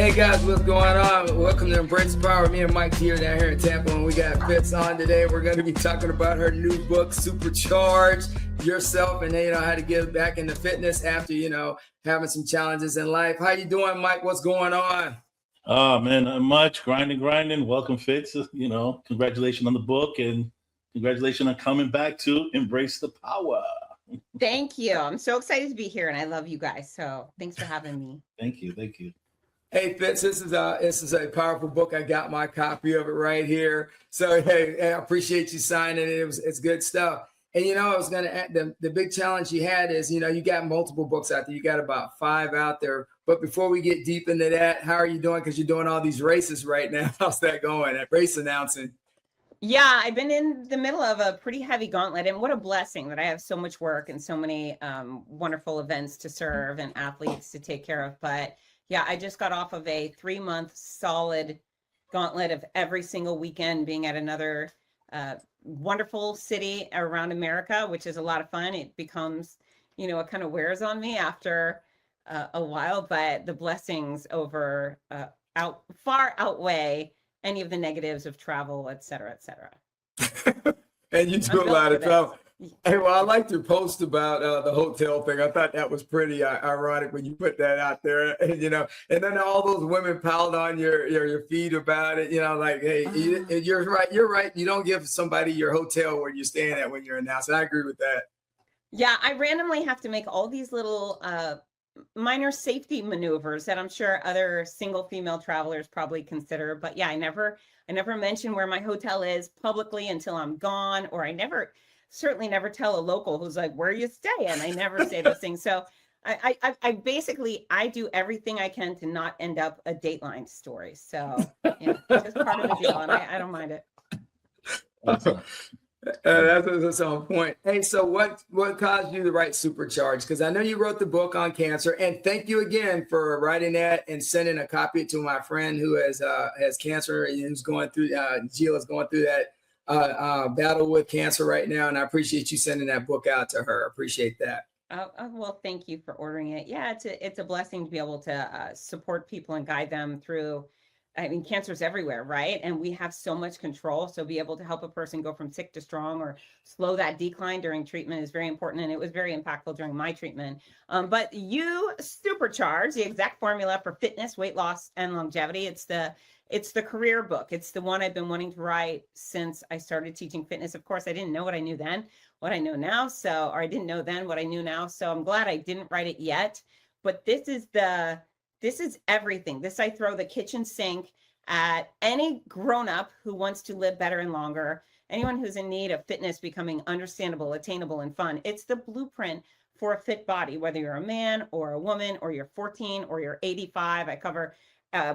Hey guys, what's going on? Welcome to Embrace the Power. Me and Mike here down here in Tampa, and we got Fitz on today. We're going to be talking about her new book, Supercharge Yourself, and how to get back into fitness after having some challenges in life. How you doing, Mike? What's going on? Oh man, not much. Grinding. Welcome, Fitz. Congratulations on the book and congratulations on coming back to Embrace the Power. Thank you. I'm so excited to be here, and I love you guys. So thanks for having me. Thank you. Hey Fitz, this is a powerful book. I got my copy of it right here. So hey, I appreciate you signing it. It's good stuff. And I was going to add the big challenge you had is you got multiple books out there. You got about 5 out there. But before we get deep into that, how are you doing? Because you're doing all these races right now. How's that going? At race announcing. Yeah, I've been in the middle of a pretty heavy gauntlet, and what a blessing that I have so much work and so many wonderful events to serve and athletes to take care of. But yeah, I just got off of a 3-month solid gauntlet of every single weekend being at another wonderful city around America, which is a lot of fun. It becomes, it kind of wears on me after a while, but the blessings far outweigh any of the negatives of travel, et cetera, et cetera. And you do a lot of travel. Hey, well, I liked your post about the hotel thing. I thought that was pretty ironic when you put that out there, and then all those women piled on your feed about it. Like, hey, you're right. You're right. You don't give somebody your hotel where you're staying at when you're announcing. I agree with that. Yeah, I randomly have to make all these little minor safety maneuvers that I'm sure other single female travelers probably consider. But yeah, I never mention where my hotel is publicly until I'm gone, or I certainly never tell a local who's like, where you staying? I never say those things. So I basically do everything I can to not end up a Dateline story. So it's just part of the deal, and I don't mind it. Awesome. That's on point. Hey, so what caused you to write Supercharge? Because I know you wrote the book on cancer, and thank you again for writing that and sending a copy to my friend who has cancer and who's going through. Jill is going through that battle with cancer right now, and I appreciate you sending that book out to her. I appreciate that. Well, thank you for ordering it. Yeah, it's a blessing to be able to support people and guide them through. I mean, cancer's everywhere, right? And we have so much control. So be able to help a person go from sick to strong or slow that decline during treatment is very important. And it was very impactful during my treatment. But you Supercharge, the exact formula for fitness, weight loss, and longevity. It's the career book. It's the one I've been wanting to write since I started teaching fitness. Of course, I didn't know what I knew then, what I know now. Or I didn't know then what I knew now. So I'm glad I didn't write it yet. But this is everything. I throw the kitchen sink at any grown-up who wants to live better and longer, anyone who's in need of fitness becoming understandable, attainable, and fun. It's the blueprint for a fit body, whether you're a man or a woman, or you're 14 or you're 85. I cover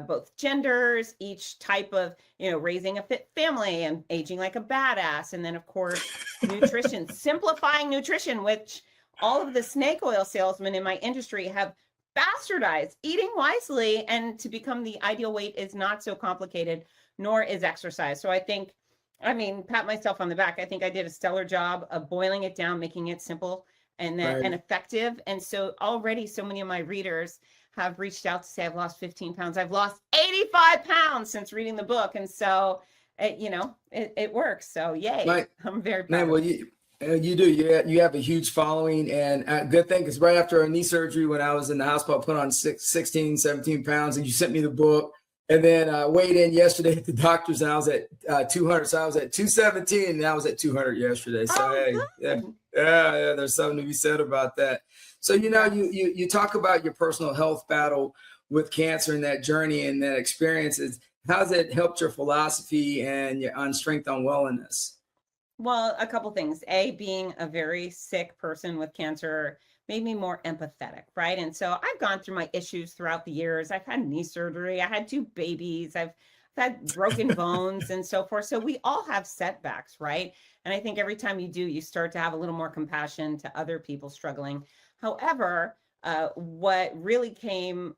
both genders, each type of, raising a fit family and aging like a badass. And then, of course, nutrition, simplifying nutrition, which all of the snake oil salesmen in my industry have bastardized. Eating wisely and to become the ideal weight is not so complicated, nor is exercise. So pat myself on the back. I think I did a stellar job of boiling it down, making it simple and effective. And so already so many of my readers have reached out to say, I've lost 15 pounds. I've lost 85 pounds since reading the book. And so, it works. So yay. I'm very proud. Man, well, you do. You have a huge following, and a good thing, because right after a knee surgery, when I was in the hospital, I put on 16, 17 pounds, and you sent me the book. And then weighed in yesterday at the doctor's, and I was at 200. So I was at 217, and I was at 200 yesterday. So yeah, there's something to be said about that. So you talk about your personal health battle with cancer and that journey and that experiences. How's it helped your philosophy and on strength on wellness? Well, a couple things. Being a very sick person with cancer made me more empathetic, right? And so I've gone through my issues throughout the years. I've had knee surgery. I had 2 babies. I've had broken bones and so forth. So we all have setbacks, right? And I think every time you do, you start to have a little more compassion to other people struggling. However, what really came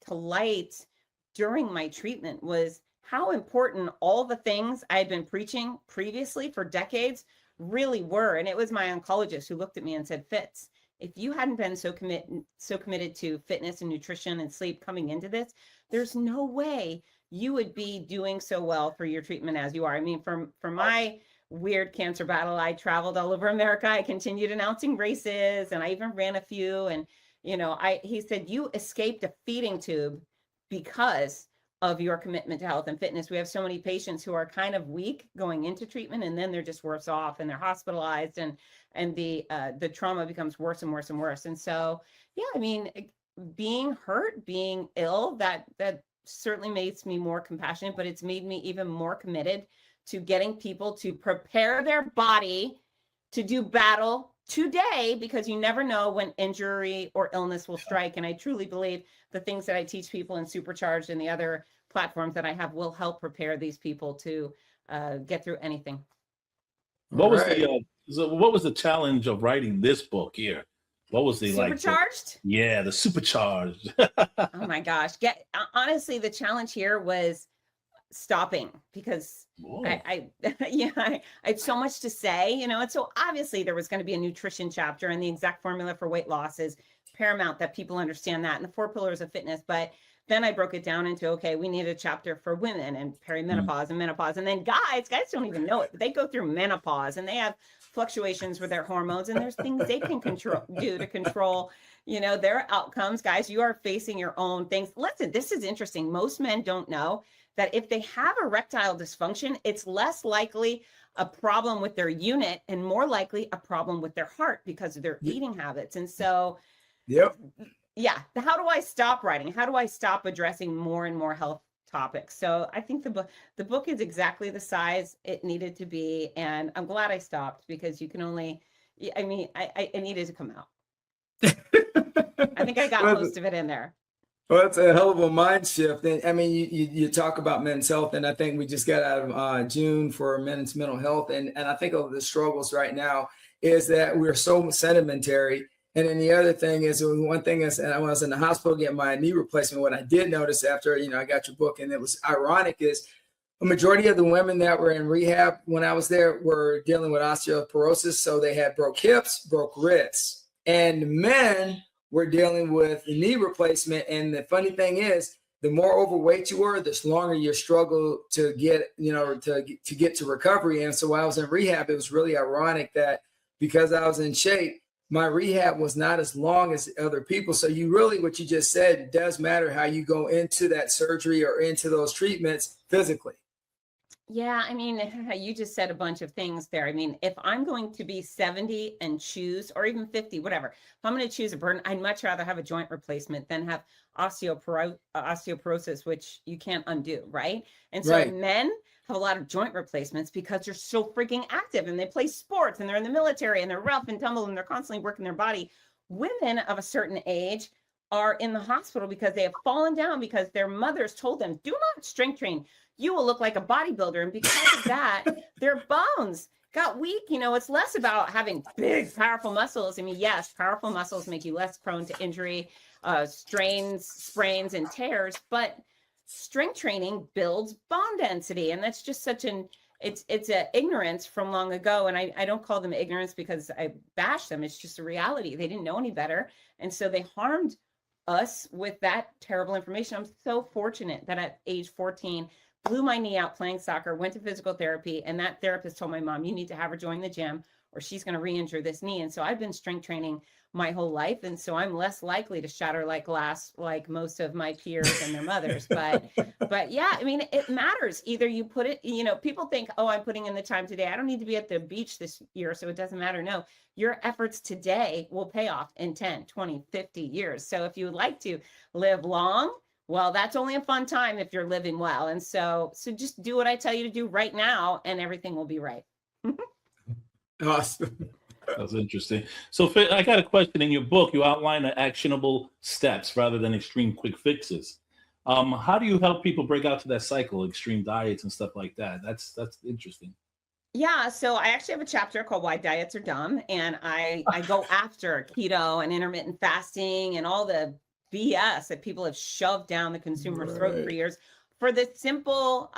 to light during my treatment was how important all the things I had been preaching previously for decades really were. And it was my oncologist who looked at me and said, Fitz, if you hadn't been so committed to fitness and nutrition and sleep coming into this, there's no way you would be doing so well for your treatment as you are. I mean, for my weird cancer battle, I traveled all over America. I continued announcing races, and I even ran a few. And, you know, he said, you escaped a feeding tube because of your commitment to health and fitness. We have so many patients who are kind of weak going into treatment, and then they're just worse off, and they're hospitalized, and the trauma becomes worse and worse and worse. And so, yeah, I mean, being hurt, being ill, that certainly makes me more compassionate, but it's made me even more committed to getting people to prepare their body to do battle today, because you never know when injury or illness will strike. And I truly believe the things that I teach people in Supercharged and the other platforms that I have will help prepare these people to get through anything. What was what was the challenge of writing this book here? What was the Supercharged? The Supercharged. Oh my gosh. Honestly, the challenge here was stopping, because I had so much to say, you know, and so obviously there was going to be a nutrition chapter, and the exact formula for weight loss is paramount that people understand that, and the 4 pillars of fitness. But then I broke it down into, okay, we need a chapter for women and perimenopause and menopause. And then guys don't even know it, but they go through menopause and they have fluctuations with their hormones, and there's things they can do to control, you know, their outcomes. Guys, you are facing your own things. Listen, this is interesting. Most men don't know that if they have erectile dysfunction, it's less likely a problem with their unit and more likely a problem with their heart because of their eating habits. And so, yeah, how do I stop writing? How do I stop addressing more and more health topics? So I think the book is exactly the size it needed to be. And I'm glad I stopped, because you can only, I mean, I needed to come out. I think I got most of it in there. Well, it's a hell of a mind shift. And I mean, you talk about men's health, and I think we just got out of June for men's mental health. And I think of the struggles right now is that we're so sedimentary. And then the other thing is, one thing is, and I was in the hospital getting my knee replacement. What I did notice after, you know, I got your book, and it was ironic, is a majority of the women that were in rehab when I was there were dealing with osteoporosis. So they had broke hips, broke wrists, and men were dealing with knee replacement. And the funny thing is, the more overweight you were, the longer your struggle to get, you know, to get to recovery. And so while I was in rehab, it was really ironic that because I was in shape, my rehab was not as long as other people. So you really, what you just said, it does matter how you go into that surgery or into those treatments physically. Yeah, I mean, you just said a bunch of things there. I mean, if I'm going to be 70 and choose, or even 50, whatever, if I'm going to choose a burden, I'd much rather have a joint replacement than have osteoporosis, which you can't undo, right? And so men have a lot of joint replacements because they're so freaking active, and they play sports, and they're in the military, and they're rough and tumble, and they're constantly working their body. Women of a certain age are in the hospital because they have fallen down because their mothers told them, do not strength train. You will look like a bodybuilder. And because of that, their bones got weak. You know, it's less about having big, powerful muscles. I mean, yes, powerful muscles make you less prone to injury, strains, sprains, and tears, but strength training builds bone density. And that's just such it's an ignorance from long ago. And I don't call them ignorance because I bash them. It's just a reality. They didn't know any better. And so they harmed us with that terrible information. I'm so fortunate that at age 14, blew my knee out playing soccer, went to physical therapy, and that therapist told my mom, you need to have her join the gym or she's going to re-injure this knee. And so I've been strength training my whole life. And so I'm less likely to shatter like glass like most of my peers and their mothers. But yeah, I mean, it matters. Either you put it, you know, people think, oh, I'm putting in the time today. I don't need to be at the beach this year, so it doesn't matter. No, your efforts today will pay off in 10, 20, 50 years. So if you would like to live long, well, that's only a fun time if you're living well. And so just do what I tell you to do right now, and everything will be right. Awesome. That's interesting. So I got a question. In your book, you outline the actionable steps rather than extreme quick fixes. How do you help people break out to that cycle, extreme diets and stuff like that? That's interesting. Yeah, so I actually have a chapter called Why Diets Are Dumb, and I go after keto and intermittent fasting and all the BS that people have shoved down the consumer's throat for years for the simple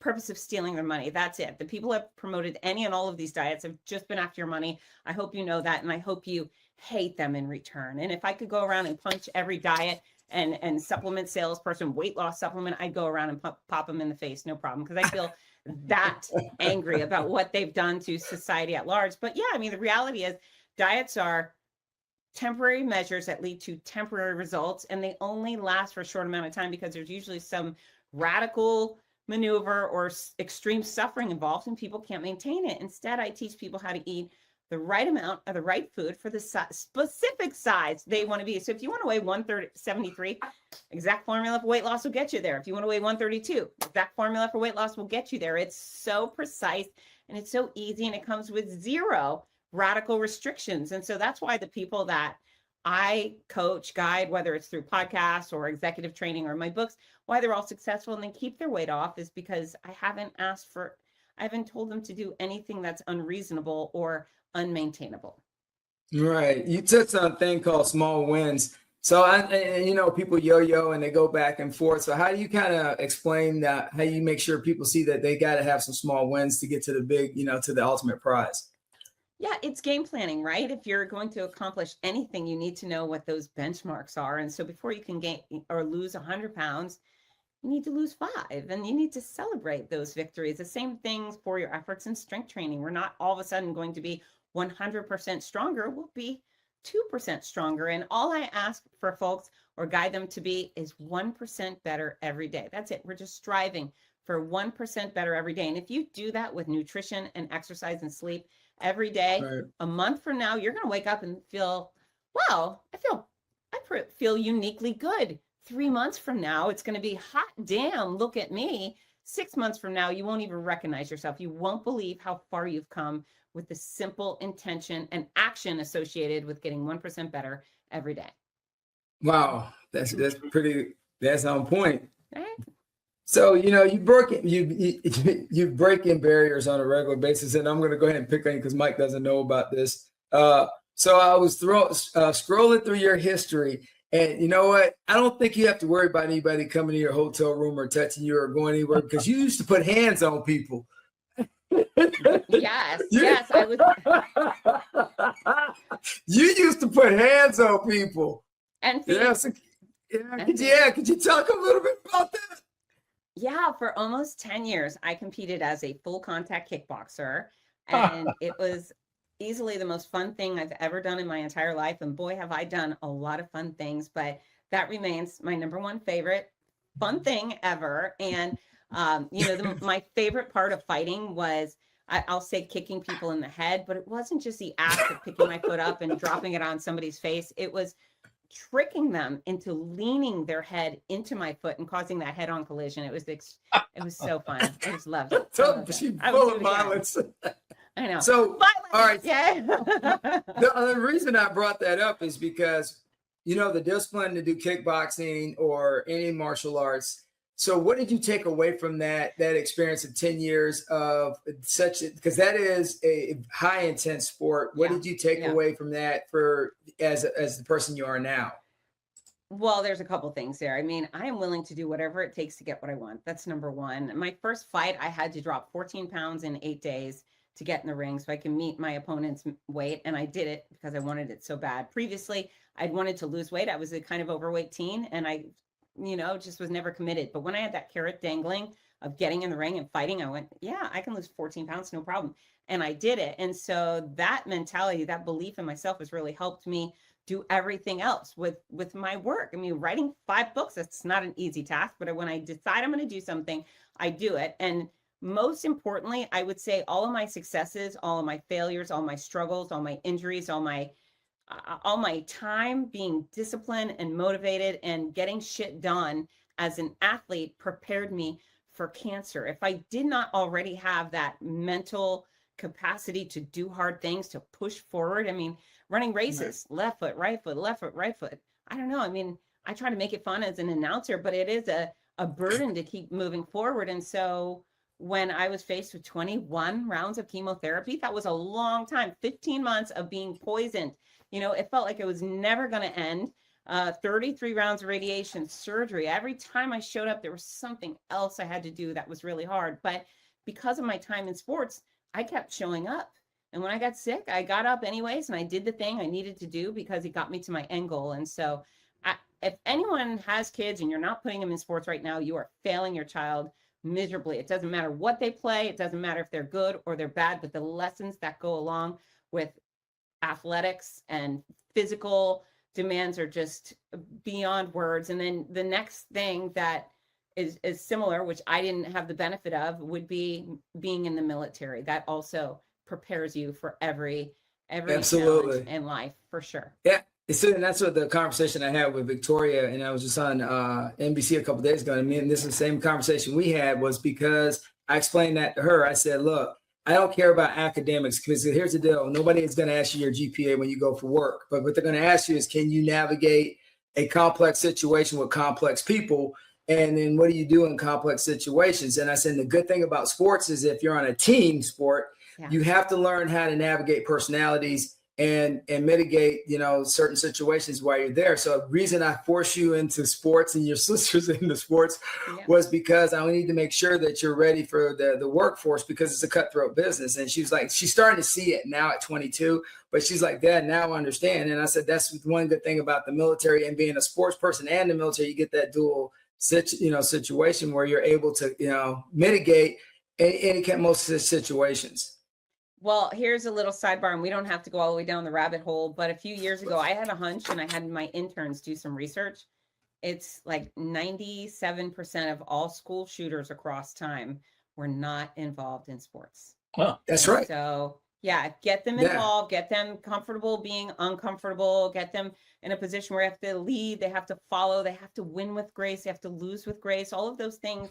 purpose of stealing their money. That's it. The people who have promoted any and all of these diets have just been after your money. I hope you know that, and I hope you hate them in return. And if I could go around and punch every diet and supplement salesperson, weight loss supplement, I'd go around and pop them in the face, no problem, because I feel that angry about what they've done to society at large. But yeah, I mean, the reality is diets are temporary measures that lead to temporary results, and they only last for a short amount of time because there's usually some radical maneuver or extreme suffering involved, and people can't maintain it. Instead, I teach people how to eat the right amount of the right food for the specific size they want to be. So if you want to weigh 173, exact formula for weight loss will get you there. If you want to weigh 132, exact formula for weight loss will get you there. It's so precise and it's so easy, and it comes with zero radical restrictions. And so that's why the people that I coach, guide, whether it's through podcasts or executive training or my books, why they're all successful and they keep their weight off is because I haven't told them to do anything that's unreasonable or unmaintainable. Right. You touched on a thing called small wins. So, and people yo-yo and they go back and forth. So how do you kind of explain that? How you make sure people see that they got to have some small wins to get to the big, to the ultimate prize? Yeah, it's game planning, right? If you're going to accomplish anything, you need to know what those benchmarks are. And so before you can gain or lose 100 pounds, you need to lose 5, and you need to celebrate those victories. The same things for your efforts in strength training. We're not all of a sudden going to be 100% stronger. We'll be 2% stronger. And all I ask for folks or guide them to be is 1% better every day. That's it. We're just striving for 1% better every day. And if you do that with nutrition and exercise and sleep every day, right, a month from now, you're going to wake up and feel, wow, I feel uniquely good. 3 months from now, it's going to be hot damn, look at me. 6 months from now, you won't even recognize yourself. You won't believe how far you've come with the simple intention and action associated with getting 1% better every day. Wow, that's on point. Right? So, you break in barriers on a regular basis, and I'm going to go ahead and pick on you because Mike doesn't know about this. So I was scrolling through your history, and you know what? I don't think you have to worry about anybody coming to your hotel room or touching you or going anywhere because you used to put hands on people. Yes, I would. You used to put hands on people. And could you talk a little bit about that? Yeah, for almost 10 years, I competed as a full contact kickboxer, and it was easily the most fun thing I've ever done in my entire life. And boy, have I done a lot of fun things, but that remains my number one favorite fun thing ever. And, my favorite part of fighting was, I'll say kicking people in the head, but it wasn't just the act of picking my foot up and dropping it on somebody's face. It was tricking them into leaning their head into my foot and causing that head-on collision. It was so fun. I just loved it. She's full of violence. I know. So, violence. All right. Yeah. The reason I brought that up is because, the discipline to do kickboxing or any martial arts. So what did you take away from that experience of 10 years of because that is a high intense sport. What did you take away from that as the person you are now? Well, there's a couple things there. I mean, I am willing to do whatever it takes to get what I want. That's number one. My first fight, I had to drop 14 pounds in 8 days to get in the ring so I can meet my opponent's weight. And I did it because I wanted it so bad. Previously, I'd wanted to lose weight. I was a kind of overweight teen, and I just was never committed. But when I had that carrot dangling of getting in the ring and fighting, I went, yeah, I can lose 14 pounds, no problem. And I did it. And so that mentality, that belief in myself has really helped me do everything else with my work. I mean, writing 5 books, that's not an easy task, but when I decide I'm going to do something, I do it. And most importantly, I would say all of my successes, all of my failures, all my struggles, all my injuries, all my time being disciplined and motivated and getting shit done as an athlete prepared me for cancer. If I did not already have that mental capacity to do hard things, to push forward, I mean, running races, left foot, right foot, left foot, right foot. I don't know. I mean, I try to make it fun as an announcer, but it is a burden to keep moving forward. And so when I was faced with 21 rounds of chemotherapy, that was a long time, 15 months of being poisoned. It felt like it was never going to end. 33 rounds of radiation, surgery. Every time I showed up, there was something else I had to do that was really hard. But because of my time in sports, I kept showing up. And when I got sick, I got up anyways, and I did the thing I needed to do because it got me to my end goal. And so if anyone has kids and you're not putting them in sports right now, you are failing your child miserably. It doesn't matter what they play. It doesn't matter if they're good or they're bad, but the lessons that go along with athletics and physical demands are just beyond words. And then the next thing that is similar, which I didn't have the benefit of, would be being in the military. That also prepares you for every Absolutely. challenge in life, for sure. Yeah. And that's what the conversation I had with Victoria, and I was just on NBC a couple of days ago. And this is the same conversation we had, was because I explained that to her. I said, look, I don't care about academics, because here's the deal. Nobody is going to ask you your GPA when you go for work. But what they're going to ask you is, can you navigate a complex situation with complex people? And then what do you do in complex situations? And I said, the good thing about sports is if you're on a team sport, you have to learn how to navigate personalities and mitigate, certain situations while you're there. So the reason I force you into sports and your sisters into sports was because I need to make sure that you're ready for the workforce, because it's a cutthroat business. And she was like, she's starting to see it now at 22, but she's like, Dad, now I understand. And I said, that's one good thing about the military and being a sports person and the military, you get that dual situation where you're able to, mitigate most situations. Well, here's a little sidebar, and we don't have to go all the way down the rabbit hole, but a few years ago, I had a hunch and I had my interns do some research. It's like 97% of all school shooters across time were not involved in sports. Well, that's right. So yeah, get them involved, get them comfortable being uncomfortable, get them in a position where they have to lead, they have to follow, they have to win with grace, they have to lose with grace. All of those things,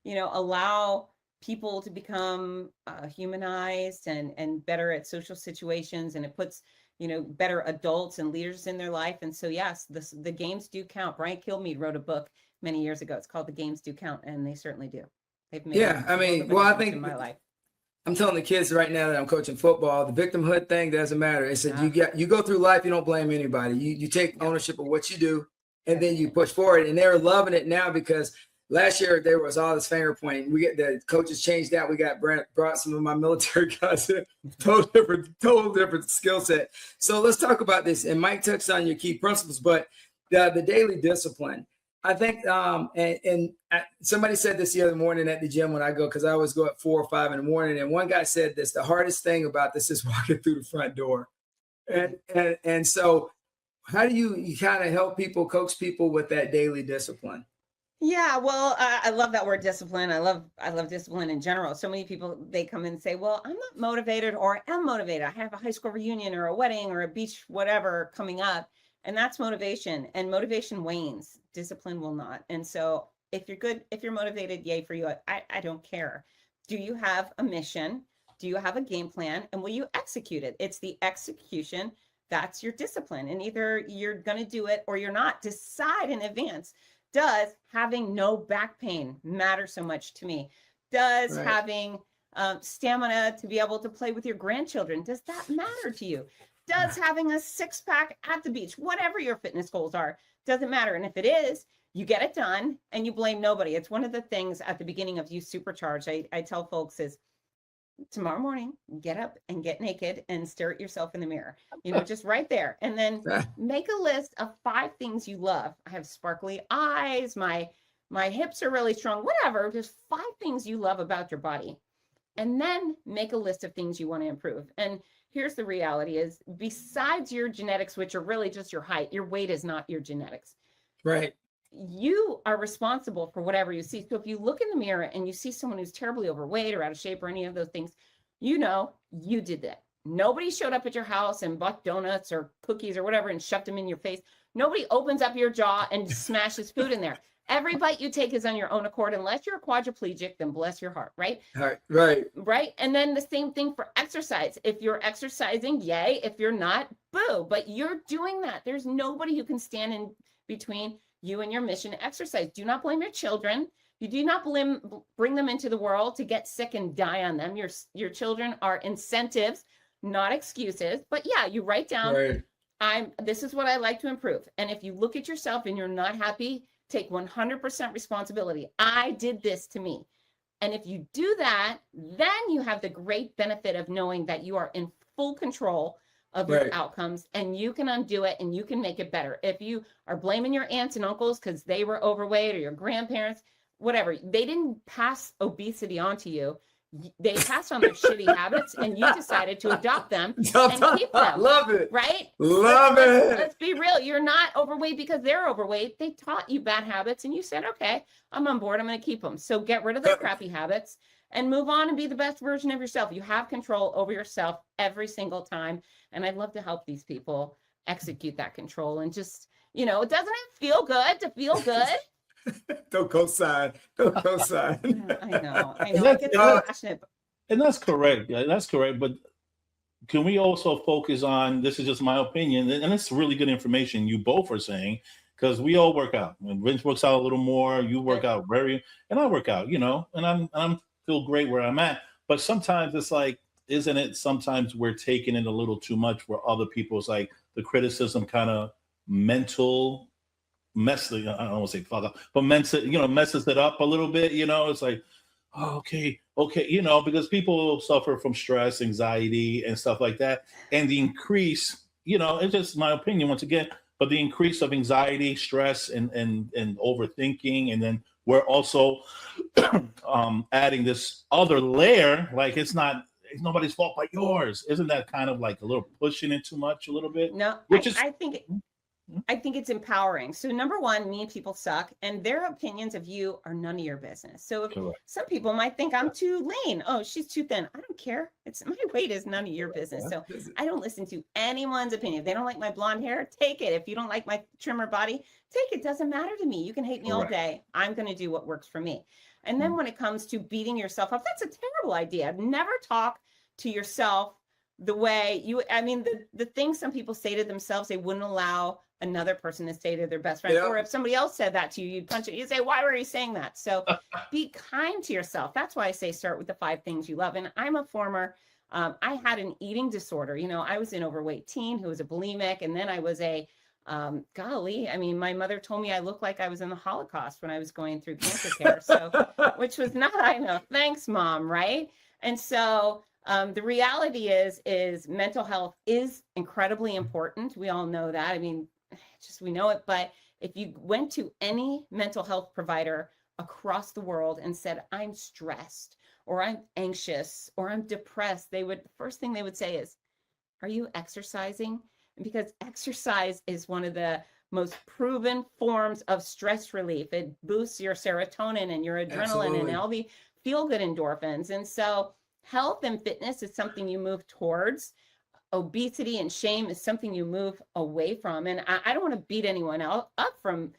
allow people to become humanized and better at social situations, and it puts better adults and leaders in their life. And so yes, the games do count. Brian Kilmeade wrote a book many years ago. It's called The Games Do Count, and they certainly do. They've made I think in my life. I'm telling the kids right now that I'm coaching football, the victimhood thing doesn't matter. It said you go through life, you don't blame anybody. You take ownership of what you do, and then you push forward. And they're loving it now, because last year there was all this finger pointing. We get the coaches changed that. We brought some of my military guys in, total different skill set. So let's talk about this. And Mike touched on your key principles, but the daily discipline. I think, and somebody said this the other morning at the gym when I go, because I always go at 4 or 5 in the morning. And one guy said this: the hardest thing about this is walking through the front door. And so, how do you kind of help people, coach people with that daily discipline? Yeah, well, I love that word discipline. I love discipline in general. So many people, they come in and say, well, I'm not motivated, or I am motivated. I have a high school reunion or a wedding or a beach, whatever coming up. And that's motivation, and motivation wanes. Discipline will not. And so if you're good, if you're motivated, yay for you. I don't care. Do you have a mission? Do you have a game plan? And will you execute it? It's the execution. That's your discipline. And either you're going to do it or you're not. Decide in advance. Does having no back pain matter so much to me? Does having stamina to be able to play with your grandchildren, does that matter to you? Does having a 6-pack at the beach, whatever your fitness goals are, doesn't matter. And if it is, you get it done and you blame nobody. It's one of the things at the beginning of You Supercharge, I tell folks is, tomorrow morning, get up and get naked and stare at yourself in the mirror, just right there. And then make a list of 5 things you love. I have sparkly eyes, my hips are really strong, whatever, just 5 things you love about your body. And then make a list of things you want to improve. And here's the reality is, besides your genetics, which are really just your height, your weight is not your genetics. Right. You are responsible for whatever you see. So if you look in the mirror and you see someone who's terribly overweight or out of shape or any of those things, you did that. Nobody showed up at your house and bought donuts or cookies or whatever and shoved them in your face. Nobody opens up your jaw and smashes food in there. Every bite you take is on your own accord, unless you're a quadriplegic, then bless your heart, right? Right. And then the same thing for exercise. If you're exercising, yay. If you're not, boo. But you're doing that. There's nobody who can stand in between you and your mission to exercise. Do not blame your children. You do not bring them into the world to get sick and die on them. Your children are incentives, not excuses. But yeah, you write down, this is what I like to improve. And if you look at yourself and you're not happy, take 100% responsibility. I did this to me. And if you do that, then you have the great benefit of knowing that you are in full control of your Right. outcomes, and you can undo it and you can make it better. If you are blaming your aunts and uncles because they were overweight, or your grandparents, whatever, they didn't pass obesity onto you. They passed on their shitty habits, and you decided to adopt them and keep them. Love it. Right? Love it. Let's be real. You're not overweight because they're overweight. They taught you bad habits, and you said, okay, I'm on board. I'm going to keep them. So get rid of their crappy habits and move on and be the best version of yourself. You have control over yourself every single time. And I'd love to help these people execute that control. And just, you know, doesn't it feel good to feel good? Don't co-sign. Don't co-sign. I know. I get so passionate. And that's correct. Yeah, that's correct. But can we also focus on, this is just my opinion, and it's really good information you both are saying, because we all work out. And Vince works out a little more, you work out and I work out, you know, and I'm feel great where I'm at. But sometimes it's like, isn't it sometimes we're taking it a little too much, where other people's like the criticism kind of mental messes, I don't want to say fuck up, but messes it up a little bit, you know. It's like, oh, okay, you know, because people suffer from stress, anxiety, and stuff like that. And the increase, you know, it's just my opinion once again, but the increase of anxiety, stress, and overthinking, and then we're also adding this other layer, like it's nobody's fault but yours. Isn't that kind of like a little pushing it too much a little bit? No, I think it's empowering. So number one, mean people suck, and their opinions of you are none of your business. So some people might think I'm too lean. Oh, she's too thin. I don't care. It's my weight is none of your business. So I don't listen to anyone's opinion. If they don't like my blonde hair, take it. If you don't like my trimmer body, take it. Doesn't matter to me. You can hate me all day. I'm going to do what works for me. And then when it comes to beating yourself up, that's a terrible idea. Never talk to yourself the way the things some people say to themselves, they wouldn't allow another person to say to their best friend. Or if somebody else said that to you, you'd punch it. You'd say, why were you saying that? So be kind to yourself. That's why I say start with the 5 things you love. And I'm a former, I had an eating disorder. You know, I was an overweight teen who was a bulimic. And then I was my mother told me I looked like I was in the Holocaust when I was going through cancer care. So, which was not, I know, thanks, Mom, right? And so the reality is mental health is incredibly important. We all know that. I mean, we know it. But if you went to any mental health provider across the world and said, I'm stressed, or I'm anxious, or I'm depressed, the first thing they would say is, are you exercising? Because exercise is one of the most proven forms of stress relief. It boosts your serotonin and your adrenaline and all the feel-good endorphins. And so health and fitness is something you move towards. Obesity and shame is something you move away from. And I don't want to beat anyone up from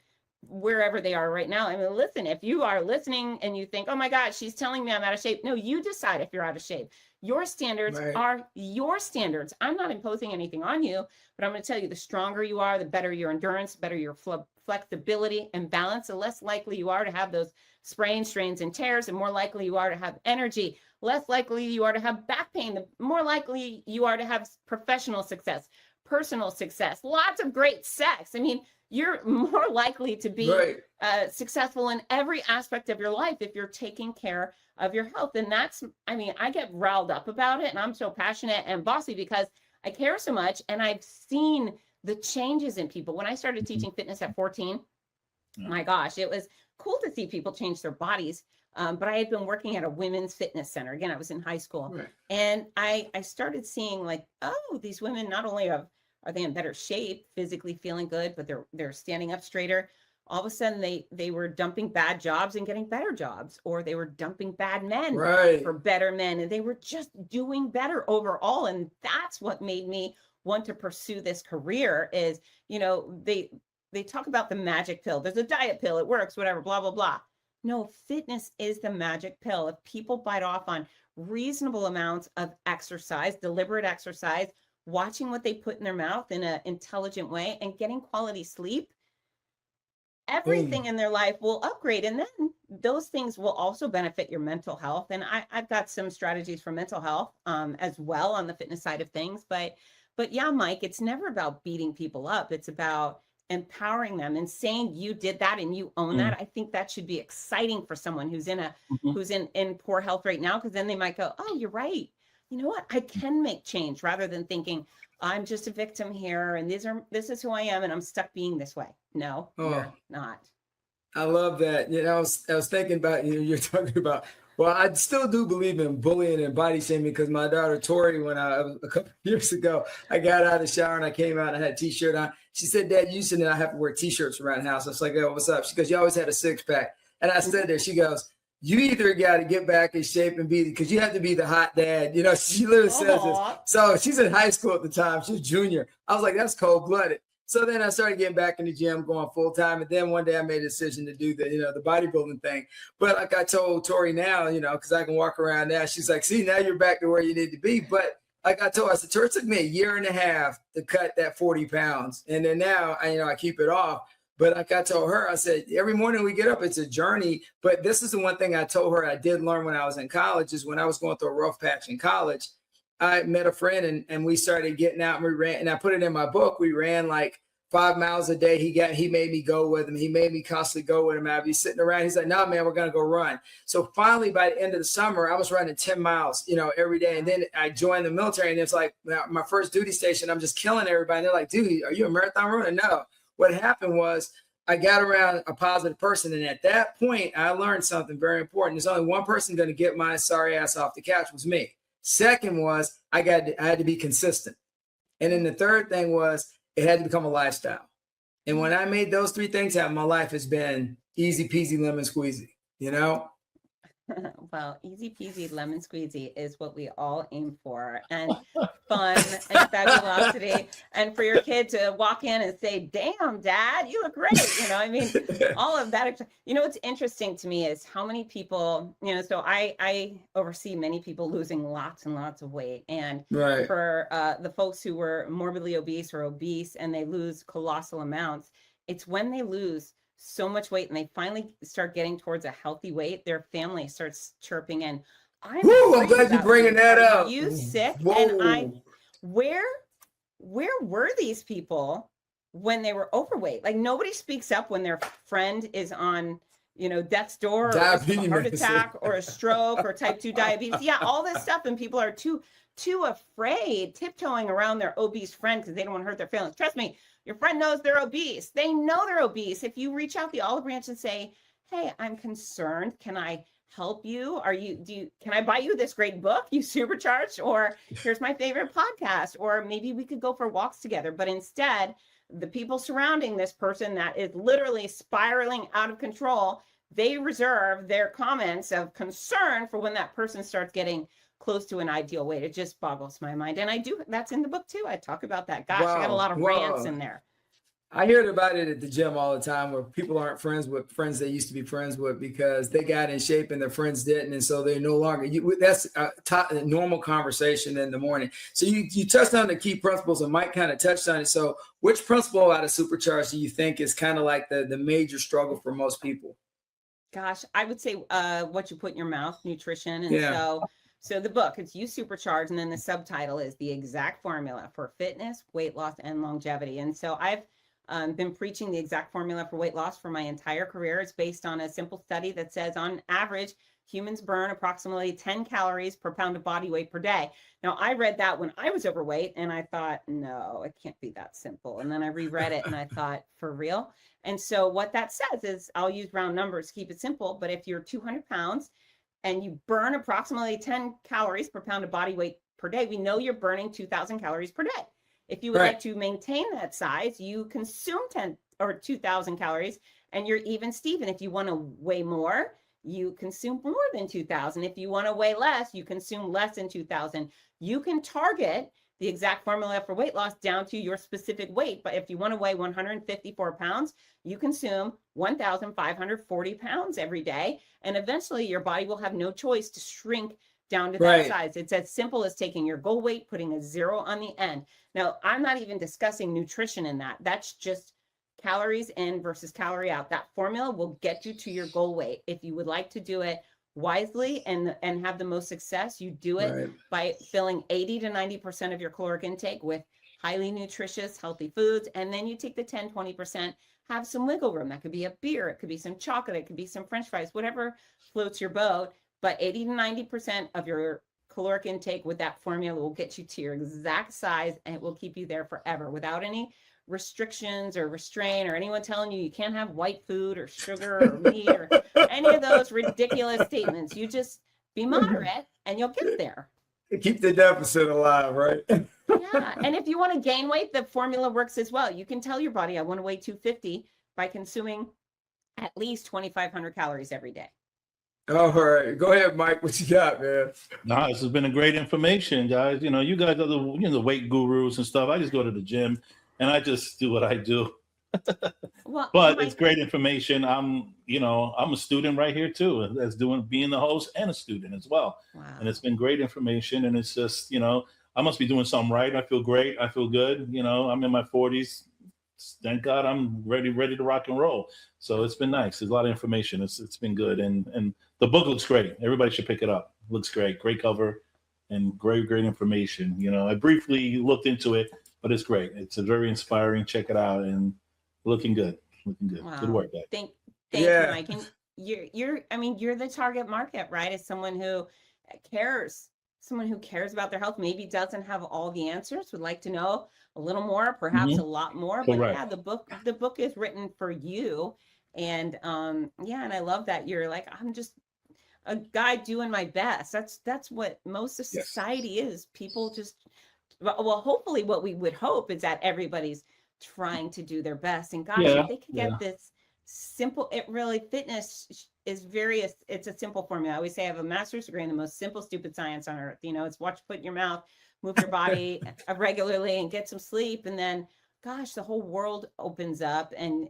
wherever they are right now. I mean, listen, if you are listening and you think, oh my God, she's telling me I'm out of shape. No, you decide if you're out of shape. Your standards are your standards. I'm not imposing anything on you, but I'm going to tell you, the stronger you are, the better your endurance, better your flexibility and balance, the less likely you are to have those sprains, strains, and tears, and more likely you are to have energy, less likely you are to have back pain, the more likely you are to have professional success, personal success, lots of great sex. I mean, you're more likely to be successful in every aspect of your life if you're taking care of your health. And I get riled up about it, and I'm so passionate and bossy because I care so much. And I've seen the changes in people. When I started teaching fitness at 14, my gosh, it was cool to see people change their bodies. But I had been working at a women's fitness center. Again, I was in high school. And I started seeing like, oh, these women not only are they in better shape, physically feeling good, but they're standing up straighter. All of a sudden they were dumping bad jobs and getting better jobs, or they were dumping bad men for better men. And they were just doing better overall. And that's what made me want to pursue this career is, you know, they talk about the magic pill. There's a diet pill, it works, whatever, blah, blah, blah. No, fitness is the magic pill. If people bite off on reasonable amounts of exercise, deliberate exercise, watching what they put in their mouth in an intelligent way, and getting quality sleep, everything in their life will upgrade. And then those things will also benefit your mental health. And I've got some strategies for mental health as well on the fitness side of things. But yeah, Mike, it's never about beating people up. It's about empowering them and saying you did that and you own that. I think that should be exciting for someone who's in who's in poor health right now, because then they might go, oh, you're right. you know what, I can make change, rather than thinking I'm just a victim here and this is who I am and I'm stuck being this way. No, you're Oh, not. I love that. You know, I was thinking about, you're talking about, well, I still do believe in bullying and body shaming, because my daughter Tori, when a couple of years ago, I got out of the shower and I came out and I had a t-shirt on. She said, Dad, you said that I have to wear t-shirts around the house. I was like, oh, what's up? She goes, you always had a six pack. And I stood there. She goes, you either got to get back in shape and be, because you have to be the hot dad. You know, she literally says this. So she's in high school at the time. She was junior. I was like, that's cold blooded. So then I started getting back in the gym, going full time. And then one day I made a decision to do the bodybuilding thing. But like I told Tori now, because I can walk around now, she's like, see, now you're back to where you need to be. But like I told her, I said, Tori, it took me a year and a half to cut that 40 pounds. And then now, I keep it off. But like I told her, I said, every morning we get up, it's a journey. But this is the one thing I told her I did learn when I was in college, is when I was going through a rough patch in college, I met a friend and we started getting out and we ran, and I put it in my book. We ran like 5 miles a day. He made me go with him. He made me constantly go with him. I'd be sitting around. He's like, no, man, we're going to go run. So finally, by the end of the summer, I was running 10 miles, every day. And then I joined the military, and it's like my first duty station, I'm just killing everybody. And they're like, dude, are you a marathon runner? No. What happened was I got around a positive person. And at that point, I learned something very important. There's only one person going to get my sorry ass off the couch, was me. Second was I had to be consistent. And then the third thing was it had to become a lifestyle. And when I made those three things happen, my life has been easy peasy lemon squeezy, Well, easy peasy lemon squeezy is what we all aim for, and fun and fabulosity. And for your kid to walk in and say, damn, Dad, you look great. All of that. What's interesting to me is how many people, so I oversee many people losing lots and lots of weight. And right. For the folks who were morbidly obese or obese and they lose colossal amounts, it's when they lose so much weight and they finally start getting towards a healthy weight, their family starts chirping in. I'm glad you're bringing that up. Are you sick? Whoa. And where were these people when they were overweight? Like, nobody speaks up when their friend is on, death's door, or a heart attack or a stroke or type 2 diabetes. Yeah, all this stuff. And people are too afraid, tiptoeing around their obese friend because they don't want to hurt their feelings. Trust me, your friend knows they're obese. They know they're obese. If you reach out the olive branch and say, hey, I'm concerned, can I help you? Can I buy you this great book you supercharged? Or here's my favorite podcast, or maybe we could go for walks together. But instead, the people surrounding this person that is literally spiraling out of control, they reserve their comments of concern for when that person starts getting close to an ideal weight. It just boggles my mind. And that's in the book too. I talk about that. Gosh, I got a lot of rants in there. I hear about it at the gym all the time, where people aren't friends with friends they used to be friends with because they got in shape and their friends didn't. And so they're no longer, that's a normal conversation in the morning. So you touched on the key principles, and Mike kind of touched on it. So which principle out of Supercharge do you think is kind of like the major struggle for most people? Gosh, I would say what you put in your mouth, nutrition. And So the book, it's You Supercharge, and then the subtitle is The Exact Formula for Fitness, Weight Loss, and Longevity. And so I've been preaching the exact formula for weight loss for my entire career. It's based on a simple study that says, on average, humans burn approximately 10 calories per pound of body weight per day. Now, I read that when I was overweight, and I thought, no, it can't be that simple. And then I reread it, and I thought, for real? And so what that says is, I'll use round numbers to keep it simple, but if you're 200 pounds, and you burn approximately 10 calories per pound of body weight per day, we know you're burning 2,000 calories per day. If you would like to maintain that size, you consume 10 or 2,000 calories and you're even Steven. If you want to weigh more, you consume more than 2,000. If you want to weigh less, you consume less than 2,000. You can target the exact formula for weight loss down to your specific weight. But if you want to weigh 154 pounds, you consume 1,540 pounds every day. And eventually your body will have no choice to shrink down to that size. It's as simple as taking your goal weight, putting a 0 on the end. Now, I'm not even discussing nutrition in that. That's just calories in versus calorie out. That formula will get you to your goal weight. If you would like to do it wisely and have the most success, you do it by filling 80 to 90% of your caloric intake with highly nutritious, healthy foods. And then you take the 10, 20%, have some wiggle room. That could be a beer. It could be some chocolate. It could be some French fries, whatever floats your boat. But 80 to 90% of your caloric intake with that formula will get you to your exact size, and it will keep you there forever without any restrictions or restraint or anyone telling you you can't have white food or sugar or meat or any of those ridiculous statements. You just be moderate and you'll get there. Keep the deficit alive, right? Yeah. And if you want to gain weight, the formula works as well. You can tell your body, I want to weigh 250 by consuming at least 2,500 calories every day. All right. Go ahead, Mike. What you got, man? No, this has been a great information, guys. You know, you guys are the weight gurus and stuff. I just go to the gym and I just do what I do. Well, But it's great information. I'm a student right here too, that's being the host and a student as well. wow. And it's been great information. And it's just, I must be doing something right. I feel great. I feel good. I'm in my 40s. Thank God I'm ready to rock and roll. So it's been nice. There's a lot of information. It's been good. And the book looks great. Everybody should pick it up. Looks great. Great cover and great information. I briefly looked into it, but it's great. It's a very inspiring. Check it out. And looking good. Wow. Good work, guys. Thank Yeah. you, Mike. And you're the target market, right? As someone who cares about their health, maybe doesn't have all the answers, would like to know a little more, perhaps a lot more. But Correct. yeah, the book is written for you. And and I love that you're like, I'm just a guy doing my best. That's what most of society is. People just, well, hopefully what we would hope is that everybody's trying to do their best. And gosh, if they could get this simple, fitness is it's a simple formula. I always say I have a master's degree in the most simple, stupid science on earth. It's watch, put in your mouth, move your body regularly and get some sleep. And then, gosh, the whole world opens up and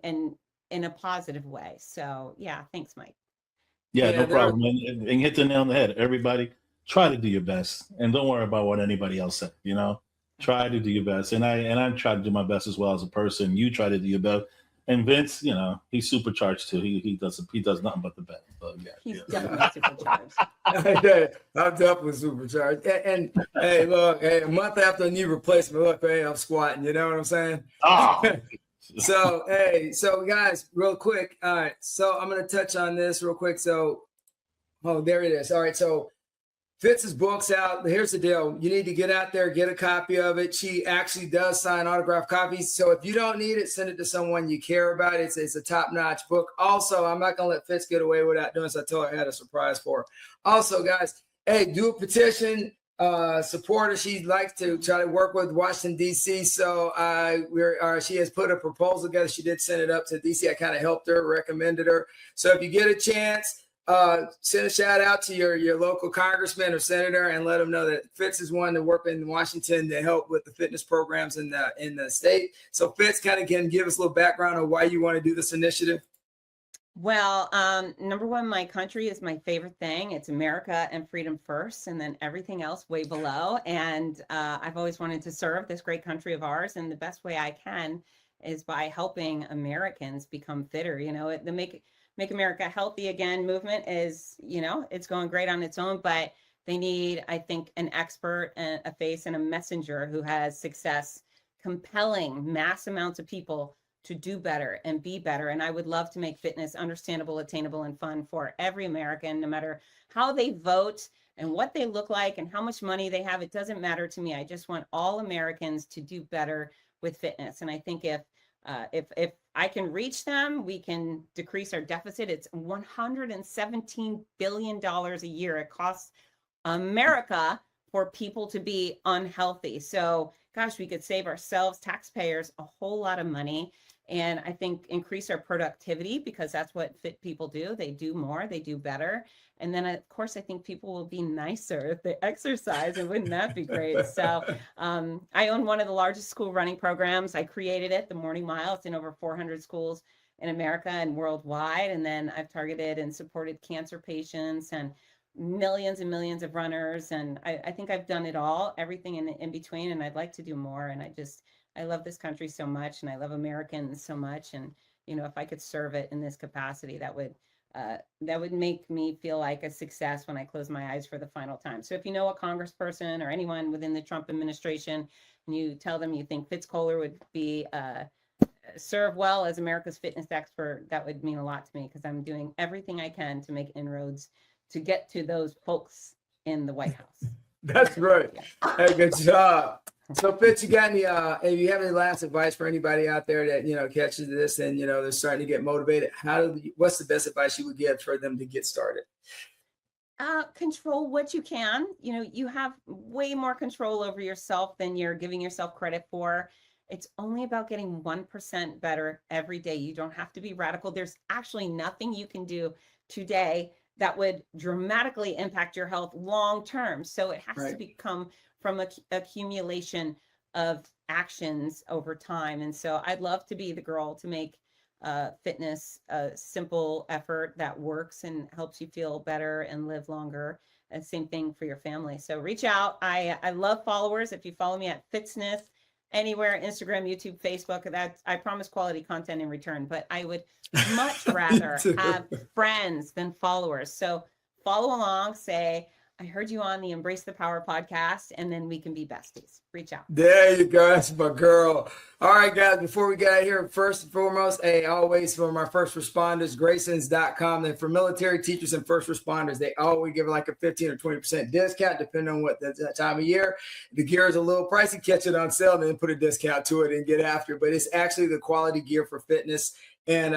in a positive way. So yeah, thanks, Mike. Yeah, no problem. And hit the nail on the head. Everybody, try to do your best. And don't worry about what anybody else said, Try to do your best. And I try to do my best as well as a person. You try to do your best. And Vince, he's supercharged too. He does nothing but the best. So, yeah, he's definitely supercharged. I'm definitely supercharged. And hey, look, a month after a knee replacement, look, hey, I'm squatting. You know what I'm saying? Oh. So guys, real quick. All right. So I'm going to touch on this real quick. So, there it is. All right. So Fitz's book's out. Here's the deal. You need to get out there, get a copy of it. She actually does sign autographed copies. So if you don't need it, send it to someone you care about. It's a top-notch book. Also, I'm not going to let Fitz get away without doing this. I told her I had a surprise for her. Also, guys, hey, do a petition. Support her. She likes to try to work with Washington, D.C. So she has put a proposal together. She did send it up to D.C. I kind of helped her, recommended her. So if you get a chance, send a shout out to your local congressman or senator and let them know that Fitz is one to work in Washington to help with the fitness programs in the state. So Fitz kind of can give us a little background on why you want to do this initiative. Well, number one, my country is my favorite thing. It's America and freedom first, and then everything else way below. And I've always wanted to serve this great country of ours. And the best way I can is by helping Americans become fitter. The Make America Healthy Again movement is, it's going great on its own, but they need, I think, an expert and a face and a messenger who has success compelling mass amounts of people to do better and be better. And I would love to make fitness understandable, attainable, and fun for every American, no matter how they vote and what they look like and how much money they have. It doesn't matter to me. I just want all Americans to do better with fitness. And I think if I can reach them, we can decrease our deficit. It's $117 billion a year. It costs America for people to be unhealthy. So, gosh, we could save ourselves, taxpayers, a whole lot of money. And I think increase our productivity, because that's what fit people do. They do more, they do better. And then, of course, I think people will be nicer if they exercise. And wouldn't that be great? So I own one of the largest school running programs. I created it, the Morning Mile. It's in over 400 schools in America and worldwide. And then I've targeted and supported cancer patients and millions and millions of runners. And I think I've done it all, everything in between. And I'd like to do more. And I love this country so much, and I love Americans so much. And, if I could serve it in this capacity, that would make me feel like a success when I close my eyes for the final time. So if you know a congressperson or anyone within the Trump administration, and you tell them you think Fitz Kohler would be serve well as America's fitness expert, that would mean a lot to me, because I'm doing everything I can to make inroads to get to those folks in the White House. That's right. Hey, good job. So Fitz, you got any, if you have any last advice for anybody out there that, catches this and, they're starting to get motivated, what's the best advice you would give for them to get started? Control what you can. You have way more control over yourself than you're giving yourself credit for. It's only about getting 1% better every day. You don't have to be radical. There's actually nothing you can do today that would dramatically impact your health long term. So it has to become from accumulation of actions over time. And so I'd love to be the girl to make fitness a simple effort that works and helps you feel better and live longer. And same thing for your family. So reach out. I love followers. If you follow me at Fitzness anywhere, Instagram, YouTube, Facebook, I promise quality content in return, but I would much rather have friends than followers. So follow along, say, I heard you on the Embrace the Power podcast, and then we can be besties. Reach out. There you go. That's my girl. All right, guys, before we get out of here, first and foremost, always for my first responders, Graysons.com. Then for military teachers and first responders, they always give like a 15 or 20% discount, depending on what the time of year. The gear is a little pricey, catch it on sale, and then put a discount to it and get after it. But it's actually the quality gear for fitness. And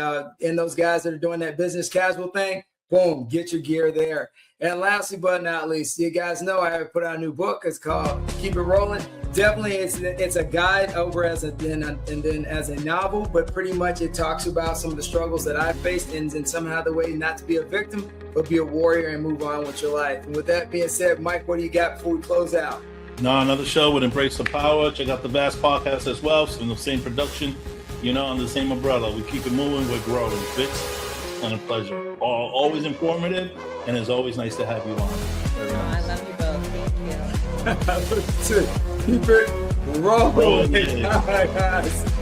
those guys that are doing that business casual thing, boom, get your gear there. And lastly, but not least, you guys know I have put out a new book. It's called Keep It Rolling. Definitely, it's a guide over and then as a novel, but pretty much it talks about some of the struggles that I faced and somehow the way not to be a victim, but be a warrior and move on with your life. And with that being said, Mike, what do you got before we close out? No, another show with Embrace the Power. Check out the Vast podcast as well. It's in the same production, under the same umbrella. We keep it moving. We're growing. Fitz, and a pleasure. Always informative, and it's always nice to have you on. I love you both. Thank you. Keep it rolling. All right, guys.